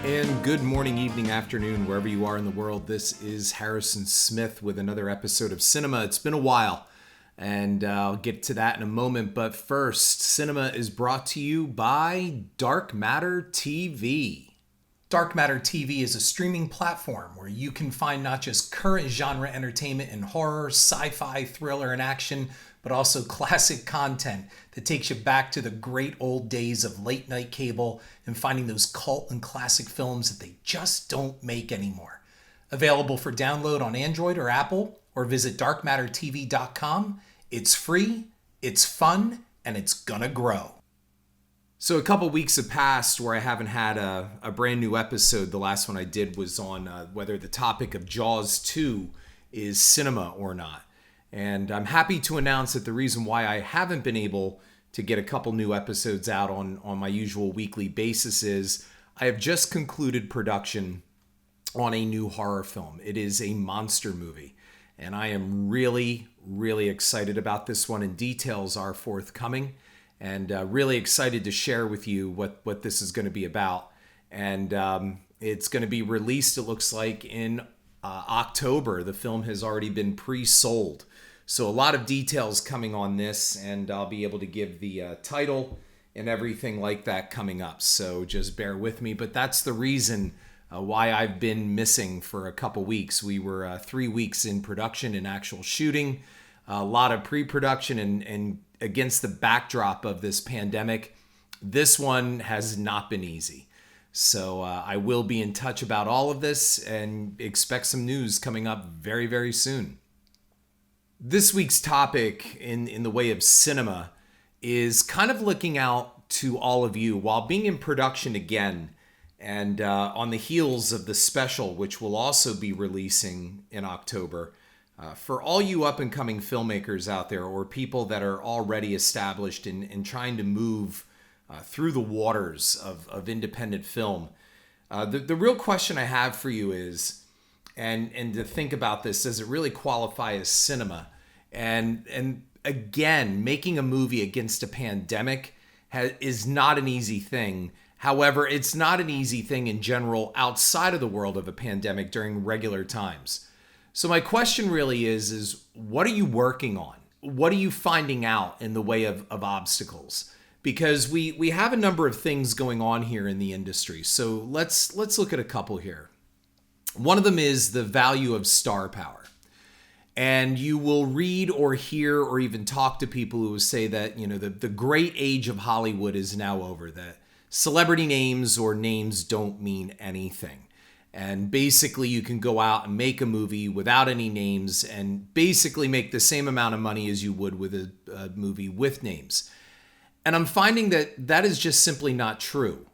And good morning, evening, afternoon, wherever you are in the world. This is Harrison Smith with another episode of Cynema. It's been a while, and I'll get to that in a moment. But first, Cynema is brought to you by Dark Matter TV. Dark Matter TV is a streaming platform where you can find not just current genre entertainment in horror, sci-fi, thriller, and action, but also classic content that takes you back to the great old days of late night cable and finding those cult and classic films that they just don't make anymore. Available for download on Android or Apple, or visit darkmattertv.com. It's free, it's fun, and it's gonna grow. So a couple weeks have passed where I haven't had a brand new episode. The last one I did was on whether the topic of Jaws 2 is cinema or not. And I'm happy to announce that the reason why I haven't been able to get a couple new episodes out on my usual weekly basis is I have just concluded production on a new horror film. It is a monster movie. And I am really, really excited about this one, and details are forthcoming. And really excited to share with you what this is going to be about. And it's going to be released, it looks like, in October. The film has already been pre-sold. So a lot of details coming on this, and I'll be able to give the title and everything like that coming up. So just bear with me. But that's the reason why I've been missing for a couple weeks. We were 3 weeks in production and actual shooting, a lot of pre-production, and against the backdrop of this pandemic, this one has not been easy. So I will be in touch about all of this and expect some news coming up very, very soon. This week's topic in the way of cinema is kind of looking out to all of you while being in production again, and on the heels of the special, which will also be releasing in October. For all you up-and-coming filmmakers out there, or people that are already established in trying to move through the waters of independent film, the real question I have for you is, and to think about this, does it really qualify as cinema? And again, making a movie against a pandemic is not an easy thing. However, it's not an easy thing in general outside of the world of a pandemic during regular times. So my question really is what are you working on? What are you finding out in the way of obstacles? Because we have a number of things going on here in the industry. So let's look at a couple here. One of them is the value of star power. And you will read or hear or even talk to people who will say that, you know, the great age of Hollywood is now over, that celebrity names or names don't mean anything. And basically you can go out and make a movie without any names and basically make the same amount of money as you would with a movie with names. And I'm finding that is just simply not true.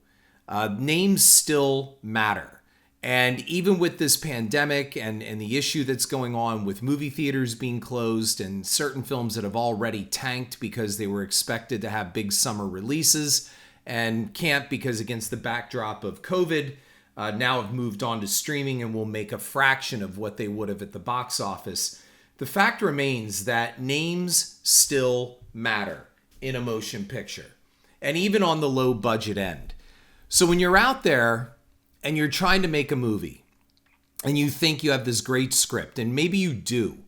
Names still matter. And even with this pandemic and the issue that's going on with movie theaters being closed and certain films that have already tanked because they were expected to have big summer releases and can't because against the backdrop of COVID, now have moved on to streaming and will make a fraction of what they would have at the box office. The fact remains that names still matter in a motion picture, and even on the low budget end. So when you're out there and you're trying to make a movie and you think you have this great script, and maybe you do,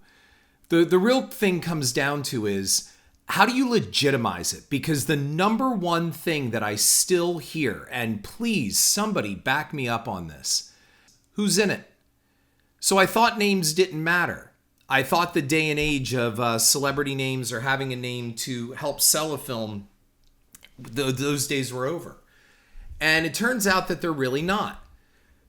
the real thing comes down to is, how do you legitimize it? Because the number one thing that I still hear, and please somebody back me up on this, who's in it? So I thought names didn't matter. I thought the day and age of celebrity names or having a name to help sell a film, those days were over. And it turns out that they're really not.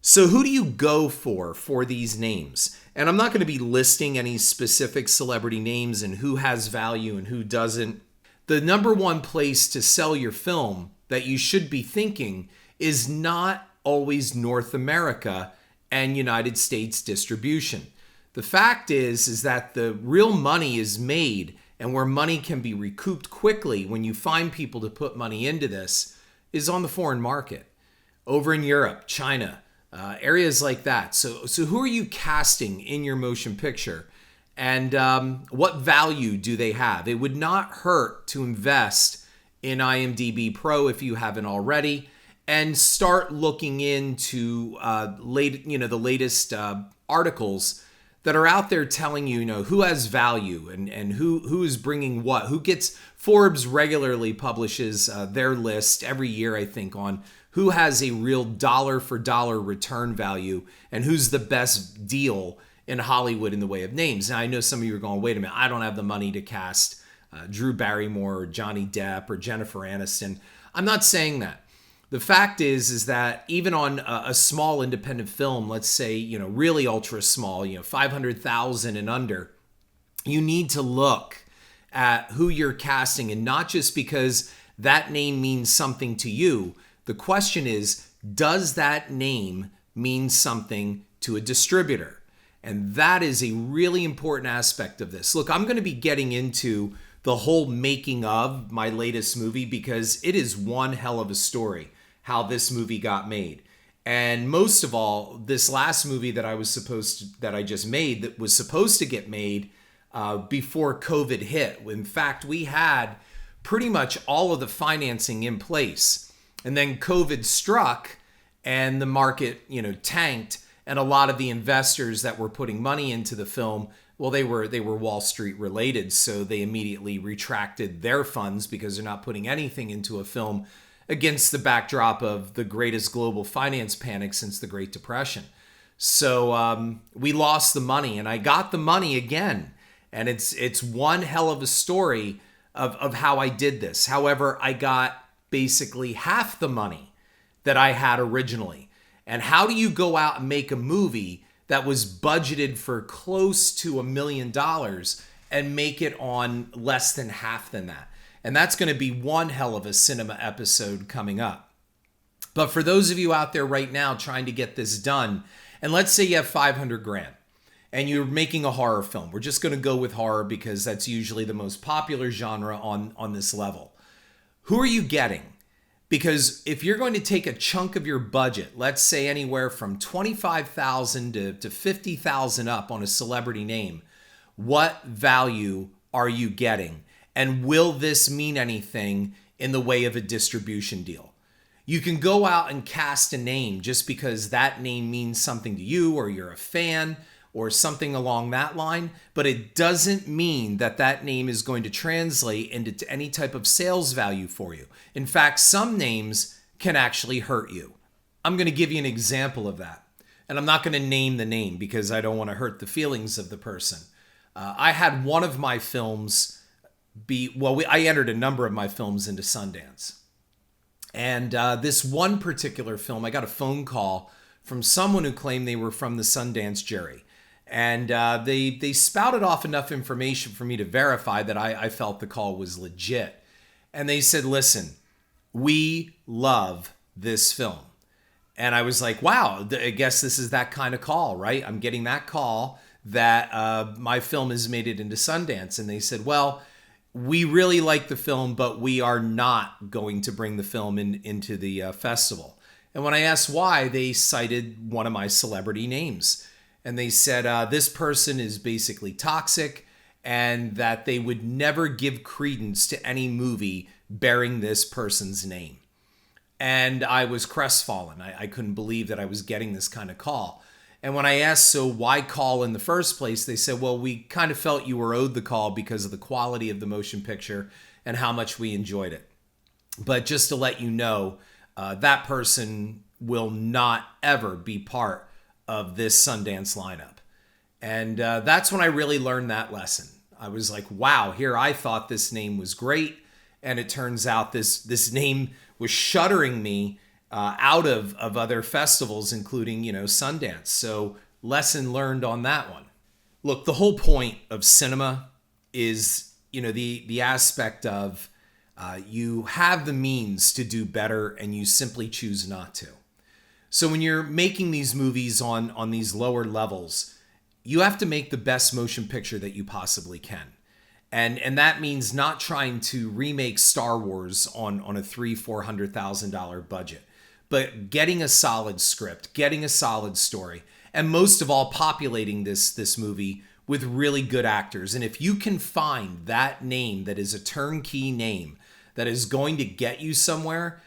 So who do you go for these names? And I'm not going to be listing any specific celebrity names and who has value and who doesn't. The number one place to sell your film that you should be thinking is not always North America and United States distribution. The fact is that the real money is made, and where money can be recouped quickly when you find people to put money into this is on the foreign market, over in Europe, China, areas like that. So who are you casting in your motion picture, and what value do they have? It would not hurt to invest in IMDb Pro if you haven't already, and start looking into the latest articles that are out there telling you, who has value and who is bringing what, who gets. Forbes regularly publishes their list every year, I think, on who has a real dollar for dollar return value and who's the best deal in Hollywood in the way of names. Now, I know some of you are going, wait a minute, I don't have the money to cast Drew Barrymore or Johnny Depp or Jennifer Aniston. I'm not saying that. The fact is that even on a small independent film, let's say, really ultra small, 500,000 and under, you need to look at who you're casting, and not just because that name means something to you. The question is, does that name mean something to a distributor? And that is a really important aspect of this. Look, I'm going to be getting into the whole making of my latest movie because it is one hell of a story how this movie got made. And most of all, this last movie that I just made that was supposed to get made before COVID hit. In fact, we had pretty much all of the financing in place. And then COVID struck and the market, tanked. And a lot of the investors that were putting money into the film, well, they were Wall Street related. So they immediately retracted their funds because they're not putting anything into a film against the backdrop of the greatest global finance panic since the Great Depression. So we lost the money, and I got the money again. And it's one hell of a story of how I did this. However, I got basically half the money that I had originally. And how do you go out and make a movie that was budgeted for close to $1 million and make it on less than half than that? And that's going to be one hell of a cinema episode coming up. But for those of you out there right now trying to get this done, and let's say you have 500 grand and you're making a horror film. We're just going to go with horror because that's usually the most popular genre on this level. Who are you getting? Because if you're going to take a chunk of your budget, let's say anywhere from $25,000 to $50,000 up on a celebrity name, what value are you getting? And will this mean anything in the way of a distribution deal? You can go out and cast a name just because that name means something to you or you're a fan or something along that line, but it doesn't mean that that name is going to translate into any type of sales value for you. In fact, some names can actually hurt you. I'm going to give you an example of that. And I'm not going to name the name because I don't want to hurt the feelings of the person. I had one of my films I entered a number of my films into Sundance. And this one particular film, I got a phone call from someone who claimed they were from the Sundance jury. And they spouted off enough information for me to verify that I felt the call was legit. And they said, listen, we love this film. And I was like, wow, I guess this is that kind of call, right? I'm getting that call that my film has made it into Sundance. And they said, well, we really like the film, but we are not going to bring the film into the festival. And when I asked why, they cited one of my celebrity names. And they said this person is basically toxic and that they would never give credence to any movie bearing this person's name. And I was crestfallen. I couldn't believe that I was getting this kind of call. And when I asked, so why call in the first place? They said, well, we kind of felt you were owed the call because of the quality of the motion picture and how much we enjoyed it. But just to let you know, that person will not ever be part of this Sundance lineup. And that's when I really learned that lesson. I was like, wow, here I thought this name was great. And it turns out this name was shuttering me out of other festivals, including, Sundance. So lesson learned on that one. Look, the whole point of cinema is, the aspect of you have the means to do better and you simply choose not to. So when you're making these movies on these lower levels, you have to make the best motion picture that you possibly can. And that means not trying to remake Star Wars on a $300,000-$400,000 budget, but getting a solid script, getting a solid story, and most of all, populating this movie with really good actors. And if you can find that name that is a turnkey name that is going to get you somewhere,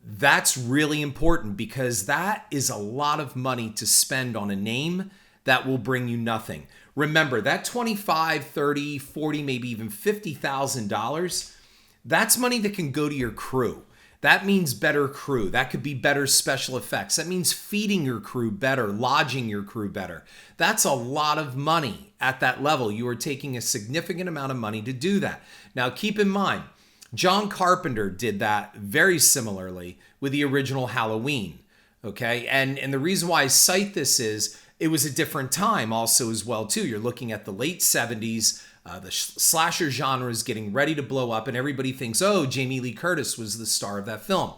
That's really important because that is a lot of money to spend on a name that will bring you nothing. Remember, that 25, 30, 40, maybe even $50,000, that's money that can go to your crew. That means better crew. That could be better special effects. That means feeding your crew better, lodging your crew better. That's a lot of money at that level. You are taking a significant amount of money to do that. Now, keep in mind, John Carpenter did that very similarly with the original Halloween. Okay, and the reason why I cite this is it was a different time also as well too. You're looking at the late 70s. The slasher genre is getting ready to blow up, and everybody thinks, oh, Jamie Lee Curtis was the star of that film.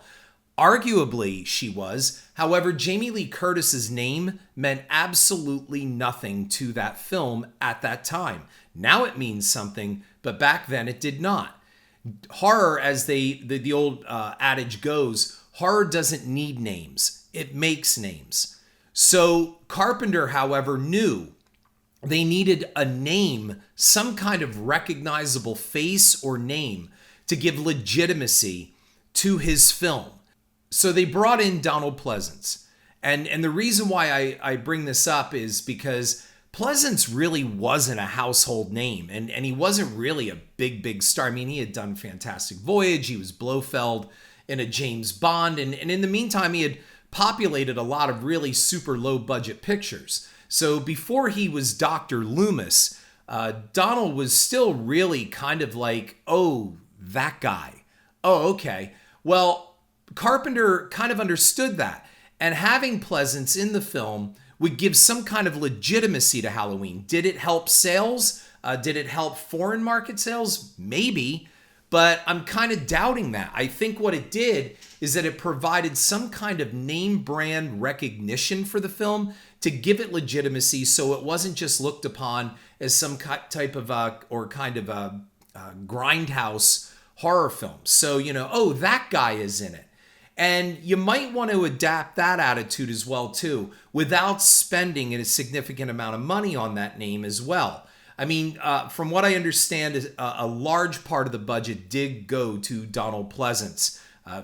Arguably, she was. However, Jamie Lee Curtis's name meant absolutely nothing to that film at that time. Now it means something, but back then it did not. Horror, as the old adage goes, horror doesn't need names. It makes names. So Carpenter, however, knew they needed a name, some kind of recognizable face or name to give legitimacy to his film. So they brought in Donald Pleasence. And the reason why I bring this up is because Pleasence really wasn't a household name. And he wasn't really a big star. I mean, he had done Fantastic Voyage. He was Blofeld in a James Bond. And in the meantime, he had populated a lot of really super low budget pictures. So before he was Dr. Loomis, Donald was still really kind of like, oh, that guy. Oh, okay. Well, Carpenter kind of understood that. And having Pleasence in the film would give some kind of legitimacy to Halloween. Did it help sales? Did it help foreign market sales? Maybe. But I'm kind of doubting that. I think what it did is that it provided some kind of name brand recognition for the film to give it legitimacy, so it wasn't just looked upon as some type of grindhouse horror film. So, oh, that guy is in it. And you might want to adapt that attitude as well, too, without spending a significant amount of money on that name as well. I mean, from what I understand, a large part of the budget did go to Donald Pleasence,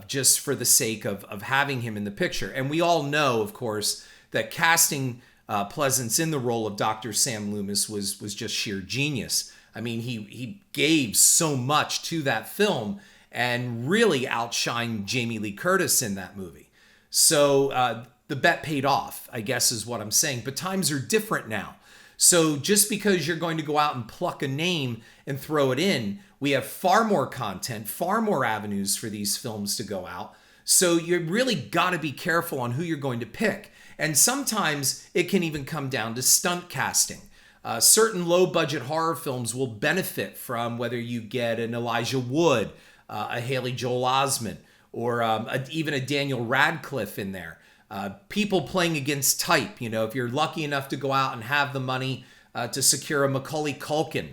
just for the sake of having him in the picture. And we all know, of course, that casting Pleasence in the role of Dr. Sam Loomis was just sheer genius. I mean, he gave so much to that film and really outshined Jamie Lee Curtis in that movie. So the bet paid off, I guess is what I'm saying. But times are different now. So just because you're going to go out and pluck a name and throw it in, we have far more content, far more avenues for these films to go out. So you really got to be careful on who you're going to pick. And sometimes it can even come down to stunt casting. Certain low-budget horror films will benefit from whether you get an Elijah Wood, a Haley Joel Osment, or even a Daniel Radcliffe in there. People playing against type, if you're lucky enough to go out and have the money to secure a Macaulay Culkin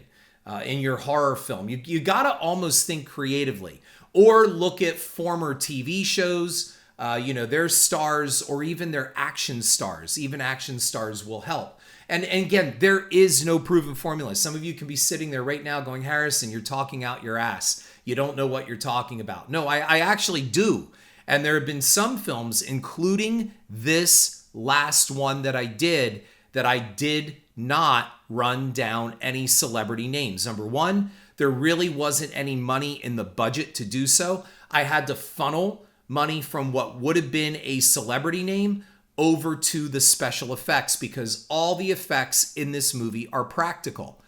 in your horror film. You got to almost think creatively. Or look at former TV shows, their stars, or even their action stars. Even action stars will help. And again, there is no proven formula. Some of you can be sitting there right now going, Harrison, you're talking out your ass. You don't know what you're talking about. No, I actually do. And there have been some films, including this last one that I did not run down any celebrity names. Number one, there really wasn't any money in the budget to do so. I had to funnel money from what would have been a celebrity name over to the special effects because all the effects in this movie are practical.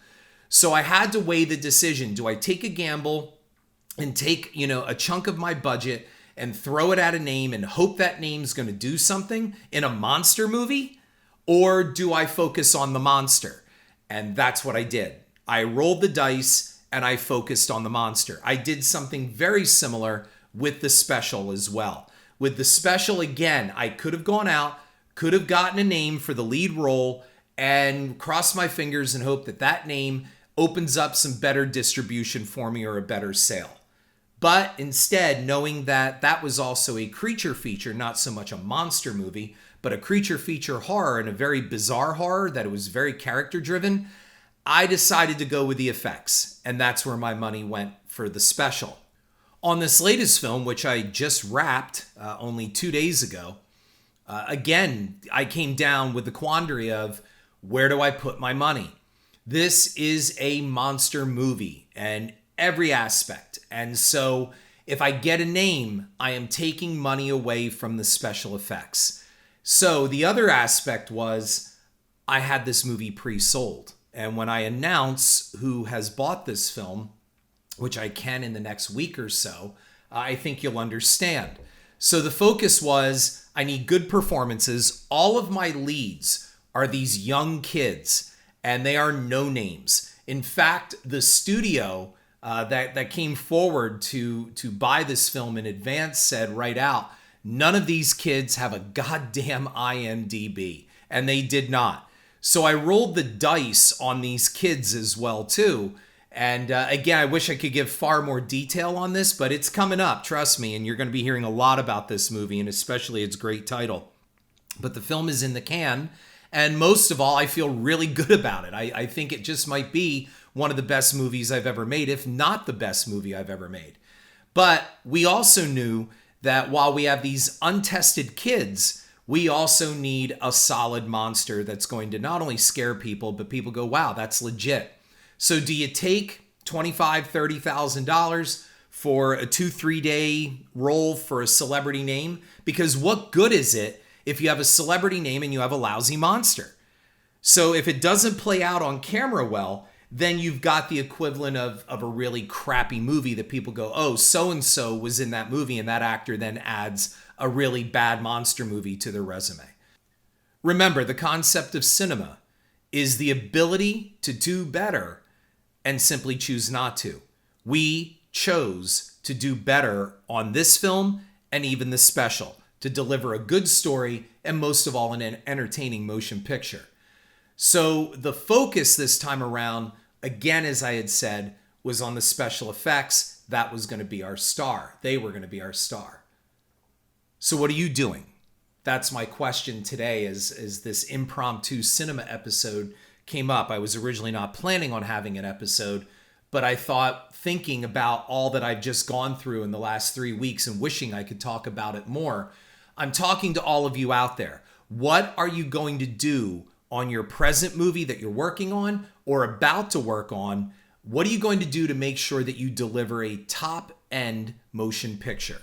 So I had to weigh the decision. Do I take a gamble and take, a chunk of my budget and throw it at a name and hope that name's going to do something in a monster movie? Or do I focus on the monster? And that's what I did. I rolled the dice and I focused on the monster. I did something very similar with the special as well. With the special, again, I could have gone out, could have gotten a name for the lead role and crossed my fingers and hope that that name opens up some better distribution for me or a better sale. But instead, knowing that that was also a creature feature, not so much a monster movie, but a creature feature horror and a very bizarre horror, that it was very character driven, I decided to go with the effects. And that's where my money went for the special. On this latest film, which I just wrapped only 2 days ago, again, I came down with the quandary of where do I put my money? This is a monster movie and every aspect. And so if I get a name, I am taking money away from the special effects. So the other aspect was I had this movie pre-sold. And when I announce who has bought this film, which I can in the next week or so, I think you'll understand. So the focus was I need good performances. All of my leads are these young kids, and they are no names. In fact, the studio that came forward to buy this film in advance said right out, none of these kids have a goddamn IMDb, and they did not. So I rolled the dice on these kids as well too. And again, I wish I could give far more detail on this, but it's coming up, trust me, and you're going to be hearing a lot about this movie, and especially its great title. But the film is in the can, and most of all, I feel really good about it. I think it just might be one of the best movies I've ever made, if not the best movie I've ever made. But we also knew that while we have these untested kids, we also need a solid monster that's going to not only scare people, but people go, wow, that's legit. So do you take $25,000, $30,000 for a 2-3 day role for a celebrity name? Because what good is it if you have a celebrity name and you have a lousy monster? So if it doesn't play out on camera well, then you've got the equivalent of a really crappy movie that people go, oh, so-and-so was in that movie, and that actor then adds a really bad monster movie to their resume. Remember, the concept of cinema is the ability to do better and simply choose not to. We chose to do better on this film and even the special, to deliver a good story and most of all an entertaining motion picture. So the focus this time around, again, as I had said, was on the special effects. That was going to be our star. They were going to be our star. So what are you doing? That's my question today as this impromptu cinema episode came up. I was originally not planning on having an episode, but I thought, thinking about all that I've just gone through in the last 3 weeks and wishing I could talk about it more, I'm talking to all of you out there. What are you going to do on your present movie that you're working on or about to work on? What are you going to do to make sure that you deliver a top-end motion picture?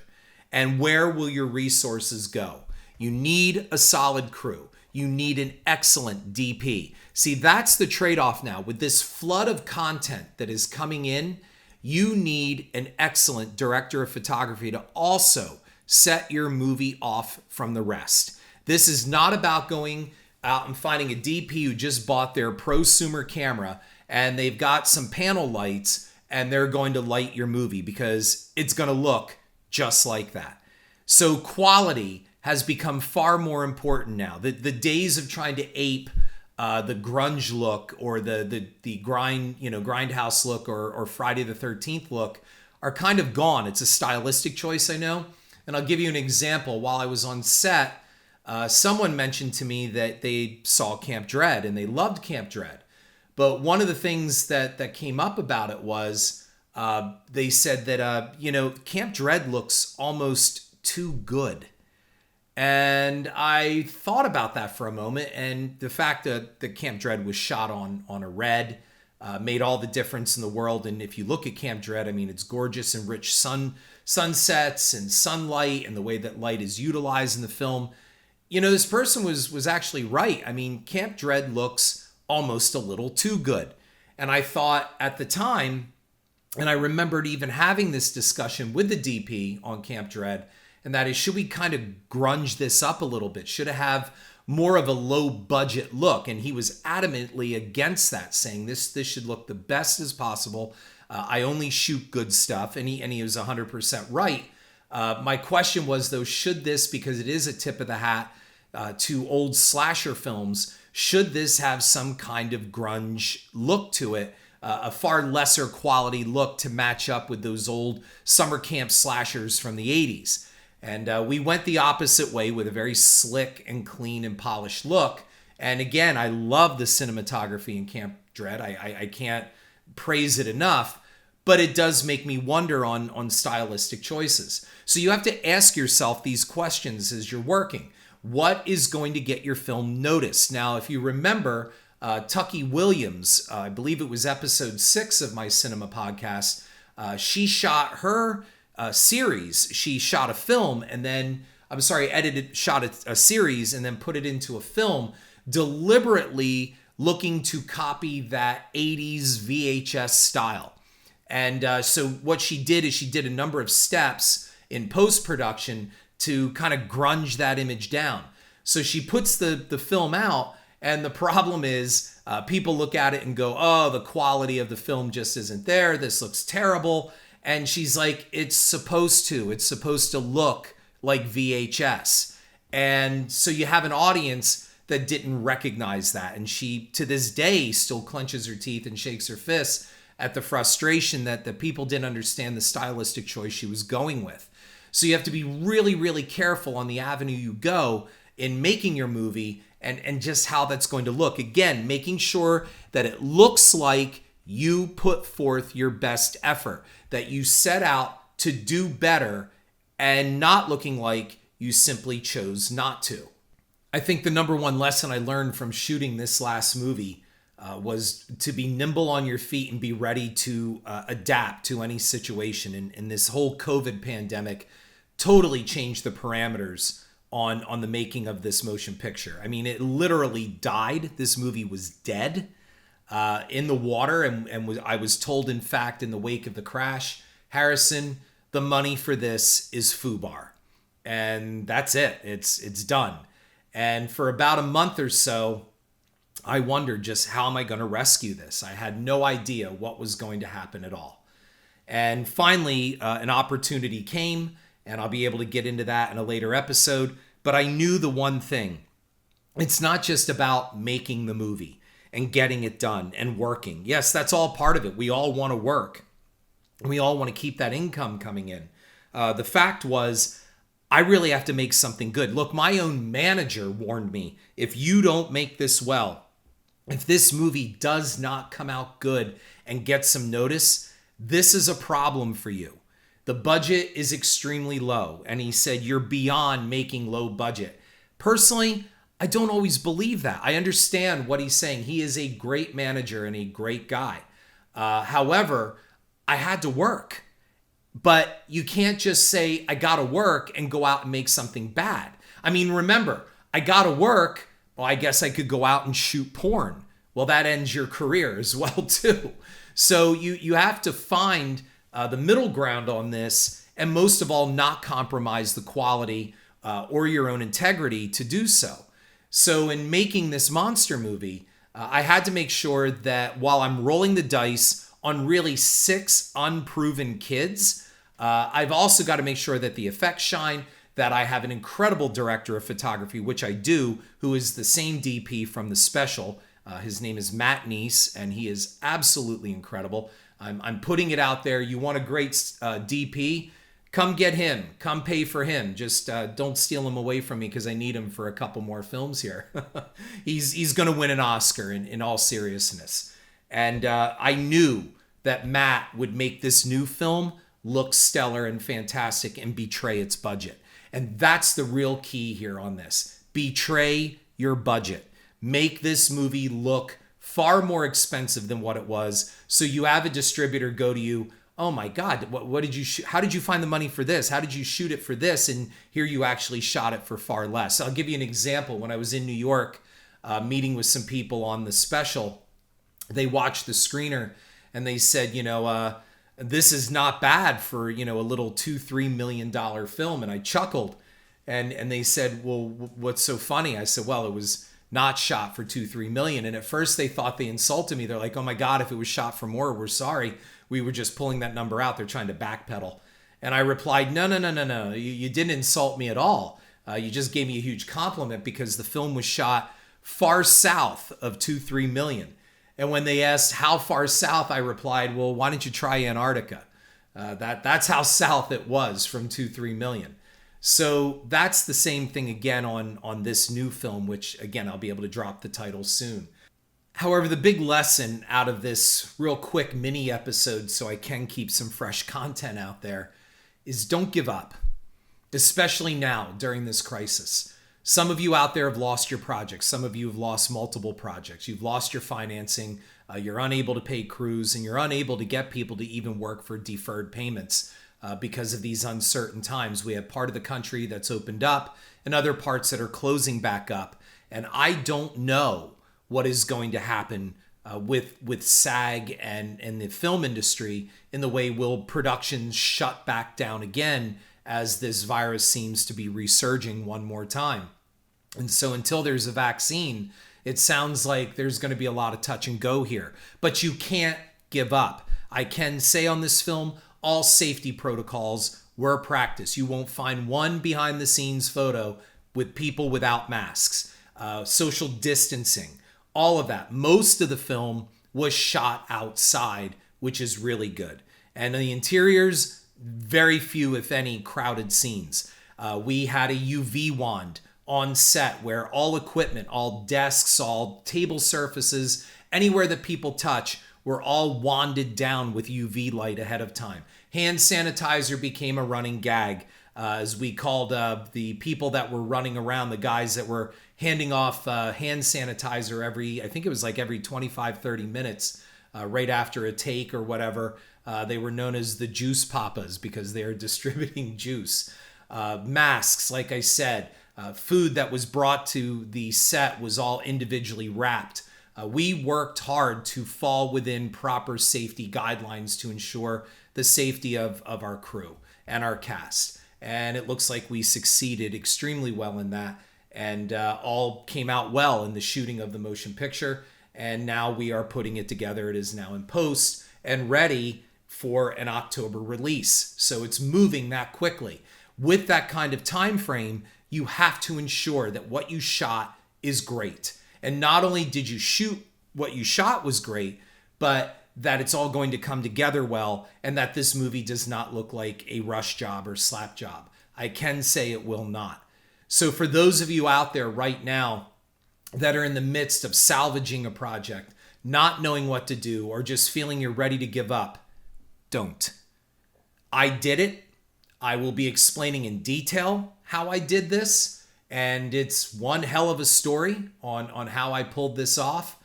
And where will your resources go? You need a solid crew. You need an excellent DP. See, that's the trade-off now. With this flood of content that is coming in, you need an excellent director of photography to also set your movie off from the rest. This is not about going out and finding a DP who just bought their prosumer camera and they've got some panel lights and they're going to light your movie because it's going to look just like that. So quality has become far more important now. The days of trying to ape the grunge look or the grindhouse look or Friday the 13th look are kind of gone. It's a stylistic choice, I know. And I'll give you an example. While I was on set, someone mentioned to me that they saw Camp Dread and they loved Camp Dread. But one of the things that came up about it was they said that, Camp Dread looks almost too good. And I thought about that for a moment, and the fact that the Camp Dread was shot on a red made all the difference in the world. And if you look at Camp Dread, I mean, it's gorgeous and rich sunsets and sunlight and the way that light is utilized in the film. This person was actually right. I mean, Camp Dread looks almost a little too good. And I thought at the time, and I remembered even having this discussion with the DP on Camp Dread, and that is, should we kind of grunge this up a little bit? Should it have more of a low budget look? And he was adamantly against that, saying this should look the best as possible. I only shoot good stuff. And he was 100% right. My question was, though, should this, because it is a tip of the hat to old slasher films, should this have some kind of grunge look to it? A far lesser quality look to match up with those old summer camp slashers from the 80s. And we went the opposite way with a very slick and clean and polished look. And again, I love the cinematography in Camp Dread. I can't praise it enough. but it does make me wonder on stylistic choices. So you have to ask yourself these questions as you're working. What is going to get your film noticed? Now, if you remember, Tucky Williams, I believe it was episode 6 of my Cinema podcast, she shot her series. She shot a film and then, shot a series and then put it into a film, deliberately looking to copy that 80s VHS style. And so what she did is she did a number of steps in post-production to kind of grunge that image down. So she puts the film out, and the problem is people look at it and go, oh, the quality of the film just isn't there. This looks terrible. And she's like, it's supposed to look like VHS. And so you have an audience that didn't recognize that. And she, to this day, still clenches her teeth and shakes her fists at the frustration that the people didn't understand the stylistic choice she was going with. So you have to be really, really careful on the avenue you go in making your movie and just how that's going to look. Again, making sure that it looks like you put forth your best effort, that you set out to do better and not looking like you simply chose not to. I think the number one lesson I learned from shooting this last movie was to be nimble on your feet and be ready to adapt to any situation. And this whole COVID pandemic totally changed the parameters on the making of this motion picture. I mean, it literally died. This movie was dead in the water. I was told, in fact, in the wake of the crash, Harrison, the money for this is FUBAR. And that's it. It's done. And for about a month or so, I wondered just how am I going to rescue this? I had no idea what was going to happen at all. And finally, an opportunity came, and I'll be able to get into that in a later episode. But I knew the one thing. It's not just about making the movie and getting it done and working. Yes, that's all part of it. We all want to work. We all want to keep that income coming in. The fact was, I really have to make something good. Look, my own manager warned me, if you don't make this well, if this movie does not come out good and get some notice, this is a problem for you. The budget is extremely low. And he said, you're beyond making low budget. Personally, I don't always believe that. I understand what he's saying. He is a great manager and a great guy. However, I had to work. But you can't just say, I gotta work and go out and make something bad. I mean, remember, I gotta work. Well, I guess I could go out and shoot porn. Well, that ends your career as well, too. So you have to find the middle ground on this, and most of all, not compromise the quality or your own integrity to do so. So in making this monster movie, I had to make sure that while I'm rolling the dice on really 6 unproven kids, I've also got to make sure that the effects shine, that I have an incredible director of photography, which I do, who is the same DP from The Special. His name is Matt Neese, and he is absolutely incredible. I'm putting it out there. You want a great DP? Come get him. Come pay for him. Just don't steal him away from me because I need him for a couple more films here. He's going to win an Oscar in all seriousness. And I knew that Matt would make this new film look stellar and fantastic and betray its budget. And that's the real key here on this. Betray your budget. Make this movie look far more expensive than what it was. So you have a distributor go to you, oh my God, what did you shoot? How did you find the money for this? How did you shoot it for this? And here you actually shot it for far less. I'll give you an example. When I was in New York meeting with some people on The Special, they watched the screener and they said, this is not bad for, a little $2-3 million film. And I chuckled and they said, well, what's so funny? I said, well, it was not shot for 2-3 million. And at first they thought they insulted me. They're like, oh my God, if it was shot for more, we're sorry. We were just pulling that number out. They're trying to backpedal. And I replied, no. You didn't insult me at all. You just gave me a huge compliment because the film was shot far south of 2-3 million. And when they asked how far south, I replied, well, why don't you try Antarctica? That's how south it was from 2-3 million. So that's the same thing again on this new film, which again, I'll be able to drop the title soon. However, the big lesson out of this real quick mini episode, so I can keep some fresh content out there, is don't give up, especially now during this crisis. Some of you out there have lost your projects. Some of you have lost multiple projects. You've lost your financing. You're unable to pay crews, and you're unable to get people to even work for deferred payments because of these uncertain times. We have part of the country that's opened up and other parts that are closing back up. And I don't know what is going to happen with SAG and the film industry in the way will productions shut back down again as this virus seems to be resurging one more time. And so until there's a vaccine, it sounds like there's going to be a lot of touch and go here. But you can't give up. I can say on this film, all safety protocols were practiced. You won't find one behind the scenes photo with people without masks, social distancing, all of that. Most of the film was shot outside, which is really good. And the interiors, very few, if any, crowded scenes. We had a UV wand on set where all equipment, all desks, all table surfaces, anywhere that people touch, were all wanded down with UV light ahead of time. Hand sanitizer became a running gag, as we called the people that were running around, the guys that were handing off hand sanitizer every 25, 30 minutes right after a take or whatever. They were known as the juice papas because they are distributing juice. Masks, like I said, food that was brought to the set was all individually wrapped. We worked hard to fall within proper safety guidelines to ensure the safety of our crew and our cast. And it looks like we succeeded extremely well in that, and all came out well in the shooting of the motion picture. And now we are putting it together. It is now in post and ready for an October release. So it's moving that quickly. With that kind of time frame, you have to ensure that what you shot is great. And not only did you shoot what you shot was great, but that it's all going to come together well, and that this movie does not look like a rush job or slap job. I can say it will not. So for those of you out there right now that are in the midst of salvaging a project, not knowing what to do, or just feeling you're ready to give up, don't. I did it. I will be explaining in detail how I did this, and it's one hell of a story on how I pulled this off.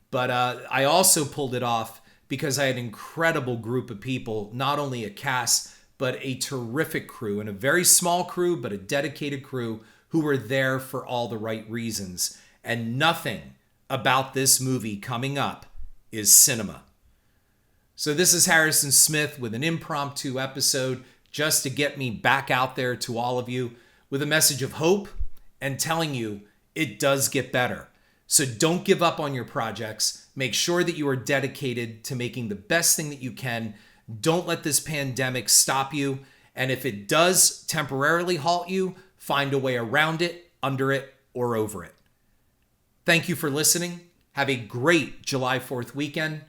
But I also pulled it off because I had an incredible group of people, not only a cast, but a terrific crew, and a very small crew, but a dedicated crew who were there for all the right reasons. And nothing about this movie coming up is cinema. So this is Harrison Smith with an impromptu episode just to get me back out there to all of you with a message of hope and telling you it does get better. So don't give up on your projects. Make sure that you are dedicated to making the best thing that you can. Don't let this pandemic stop you. And if it does temporarily halt you, find a way around it, under it, or over it. Thank you for listening. Have a great July 4th weekend.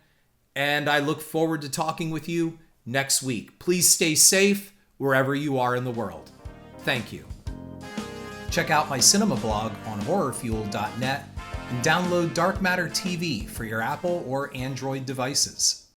And I look forward to talking with you next week. Please stay safe wherever you are in the world. Thank you. Check out my cinema blog on horrorfuel.net and download Dark Matter TV for your Apple or Android devices.